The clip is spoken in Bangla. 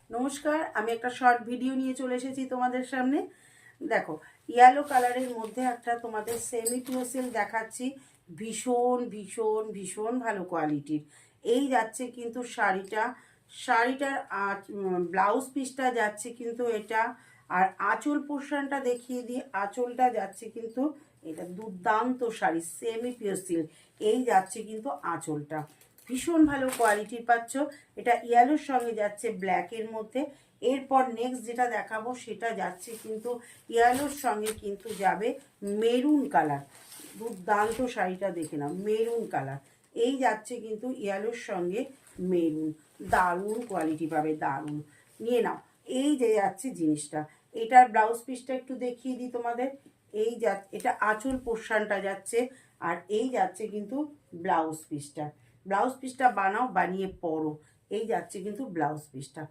নমস্কার, আমি একটা শর্ট ভিডিও নিয়ে চলে এসেছি তোমাদের সামনে। দেখো, ইয়েলো কালারের মধ্যে একটা তোমাদের সেমি পিওর সিল্ক দেখাচ্ছি। ভীষণ ভীষণ ভীষণ ভালো কোয়ালিটির। এই যাচ্ছে কিন্তু শাড়িটার ব্লাউজ পিসটা যাচ্ছে কিন্তু এটা। আর আঁচল পোর্শনটা দেখিয়ে দিই, আঁচলটা যাচ্ছে কিন্তু এটা দুর্দান্ত শাড়ি, সেমি পিওর সিল্ক। এই যাচ্ছে কিন্তু আঁচলটা, ভীষণ ভালো কোয়ালিটির পাচ্ছ। এটা ইয়েলোর সঙ্গে যাচ্ছে ব্ল্যাকের মধ্যে। এরপর নেক্সট যেটা দেখাবো সেটা যাচ্ছে কিন্তু ইয়েলোর সঙ্গে কিন্তু যাবে মেরুন কালার। দুর্দান্ত শাড়িটা দেখে নাও, মেরুন কালার। এই যাচ্ছে কিন্তু ইয়েলোর সঙ্গে মেরুন, দারুণ কোয়ালিটি পাবে, দারুণ। নিয়ে নাও। এই যে যাচ্ছে জিনিসটা, এটার ব্লাউজ পিসটা একটু দেখিয়ে দিই তোমাদের। এই যা এটা আঁচল পোর্শনটা যাচ্ছে, আর এই যাচ্ছে কিন্তু ব্লাউজ পিসটা। ব্লাউজ পিসটা বানাও, বানিয়ে পরো। এই যাচ্ছে কিন্তু ব্লাউজ পিসটা।